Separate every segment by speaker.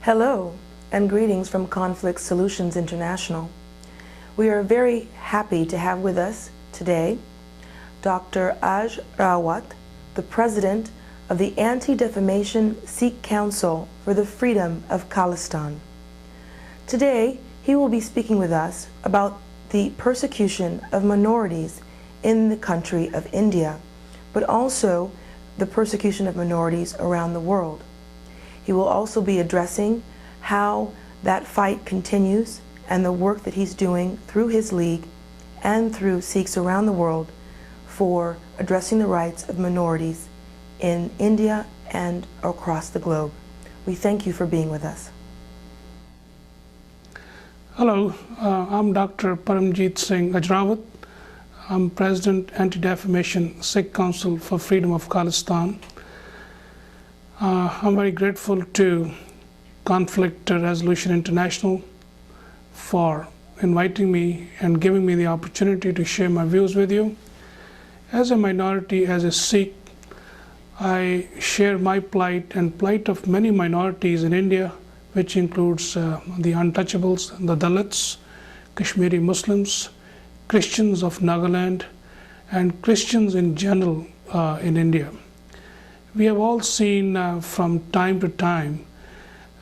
Speaker 1: Hello, and greetings from Conflict Solutions International. We are very happy to have with us today Dr. Aj Rawat, the President of the Anti-Defamation Sikh Council for the Freedom of Khalistan. Today, he will be speaking with us about the persecution of minorities in the country of India, but also the persecution of minorities around the world. He will also be addressing how that fight continues and the work that he's doing through his league and through Sikhs around the world for addressing the rights of minorities in India and across the globe. We thank you for being with us.
Speaker 2: Hello, I'm Dr. Paramjit Singh Ajrawat. I'm President, Anti-Defamation Sikh Council for Freedom of Khalistan. I'm very grateful to Conflict Resolution International for inviting me and giving me the opportunity to share my views with you. As a minority, as a Sikh, I share my plight and plight of many minorities in India, which includes the untouchables, the Dalits, Kashmiri Muslims, Christians of Nagaland, and Christians in general in India. We have all seen from time to time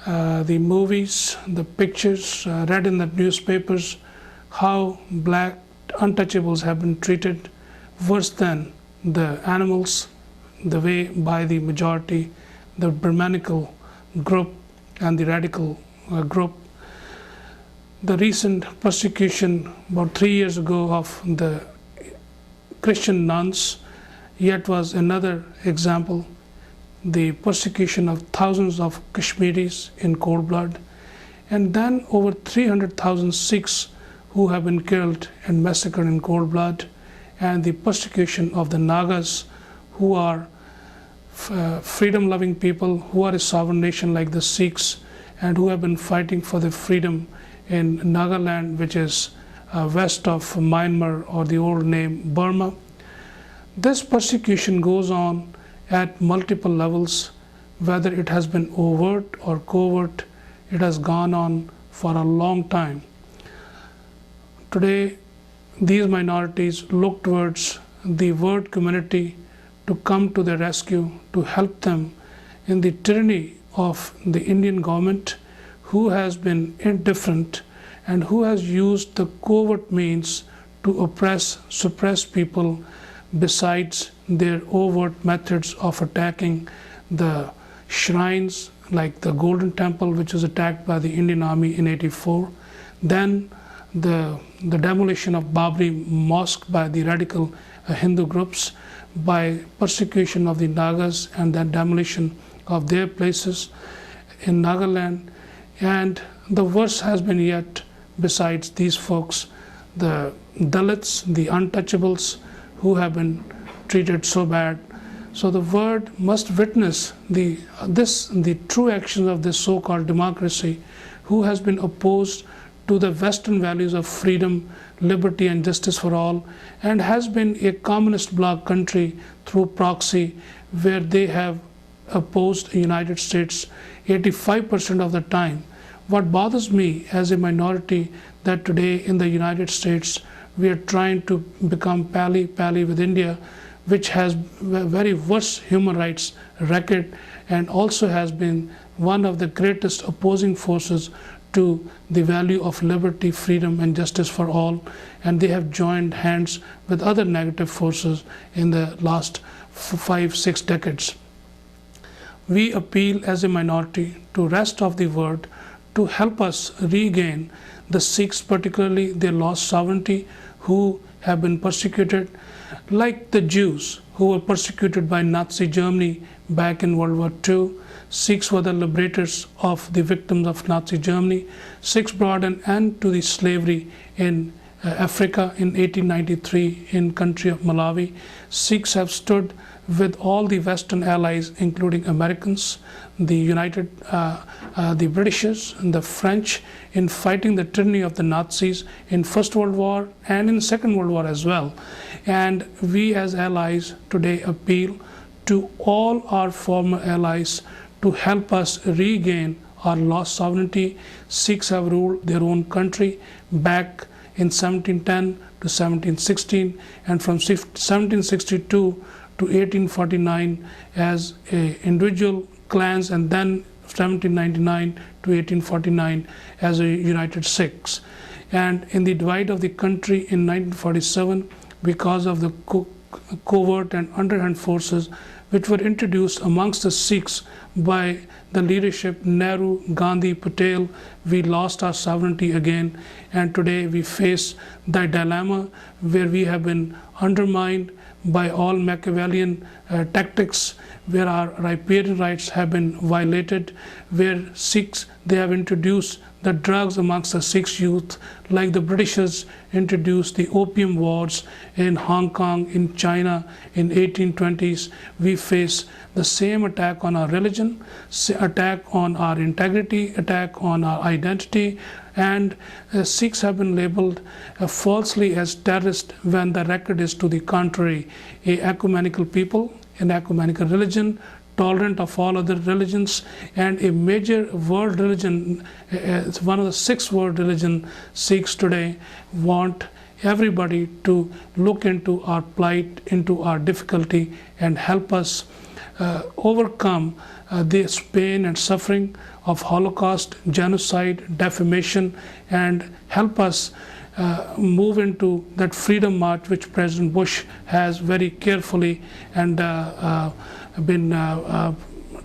Speaker 2: the movies, the pictures, read in the newspapers, how black untouchables have been treated worse than the animals, the way by the majority, the Brahmanical group and the radical group. The recent persecution about 3 years ago of the Christian nuns yet was another example. The persecution of thousands of Kashmiris in cold blood, and then over 300,000 Sikhs who have been killed and massacred in cold blood, and the persecution of the Nagas, who are freedom-loving people, who are a sovereign nation like the Sikhs, and who have been fighting for the freedom in Nagaland, which is west of Myanmar, or the old name Burma. This persecution goes on at multiple levels, whether it has been overt or covert. It has gone on for a long time. Today, these minorities look towards the world community to come to their rescue, to help them in the tyranny of the Indian government, who has been indifferent and who has used the covert means to oppress, suppress people, besides their overt methods of attacking the shrines like the Golden Temple, which was attacked by the Indian Army in '84, then the demolition of Babri Mosque by the radical Hindu groups, by persecution of the Nagas and then demolition of their places in Nagaland. And the worst has been yet, besides these folks, the Dalits, the untouchables, who have been treated so bad. So the world must witness the true actions of this so-called democracy, who has been opposed to the Western values of freedom, liberty, and justice for all, and has been a communist bloc country through proxy, where they have opposed the United States 85% of the time. What bothers me as a minority, that today in the United States we are trying to become pally with India, which has very worse human rights record and also has been one of the greatest opposing forces to the value of liberty, freedom, and justice for all. And they have joined hands with other negative forces in the last 5-6 decades. We appeal as a minority to rest of the world to help us regain the Sikhs, particularly their lost sovereignty, who have been persecuted, like the Jews who were persecuted by Nazi Germany back in World War II. Sikhs were the liberators of the victims of Nazi Germany. Sikhs brought an end to the slavery in Africa in 1893 in country of Malawi. Sikhs have stood with all the Western allies, including Americans, the Britishers, and the French, in fighting the tyranny of the Nazis in First World War and in Second World War as well. And we as allies today appeal to all our former allies to help us regain our lost sovereignty. Sikhs have ruled their own country back in 1710 to 1716, and from 1762 to 1849 as individual clans, and then 1799 to 1849 as a united Sikhs. And in the divide of the country in 1947, because of the covert and underhand forces which were introduced amongst the Sikhs by the leadership Nehru, Gandhi, Patel, we lost our sovereignty again, and today we face the dilemma where we have been undermined by all Machiavellian tactics, where our riparian rights have been violated, where Sikhs, they have introduced the drugs amongst the Sikh youth, like the Britishers introduced the opium wars in Hong Kong, in China in 1820s. We face the same attack on our religion, attack on our integrity, attack on our identity, and Sikhs have been labeled falsely as terrorists when the record is to the contrary. A ecumenical people, an ecumenical religion, tolerant of all other religions, and a major world religion, one of the 6 world religions. Sikhs today want everybody to look into our plight, into our difficulty, and help us overcome this pain and suffering of Holocaust, genocide, defamation, and help us move into that freedom march which President Bush has very carefully and been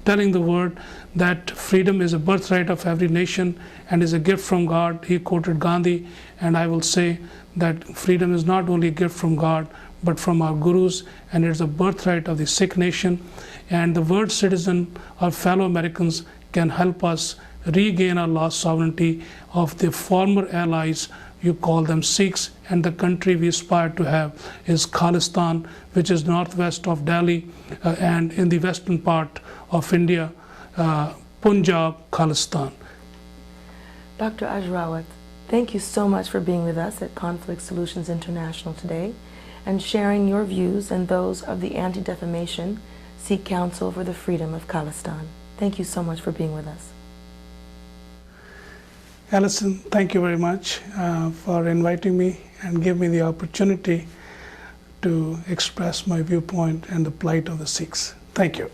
Speaker 2: telling the world that freedom is a birthright of every nation and is a gift from God. He quoted Gandhi, and I will say that freedom is not only a gift from God but from our gurus, and it's a birthright of the Sikh nation. And the word citizen, our fellow Americans, can help us regain our lost sovereignty of the former allies. You call them Sikhs, and the country we aspire to have is Khalistan, which is northwest of Delhi and in the western part of India, Punjab, Khalistan.
Speaker 1: Dr. Aj Rawat, thank you so much for being with us at Conflict Solutions International today and sharing your views and those of the Anti-Defamation Sikh Council for the Freedom of Khalistan. Thank you so much for being with us.
Speaker 2: Alison, thank you very much for inviting me and give me the opportunity to express my viewpoint and the plight of the Sikhs. Thank you.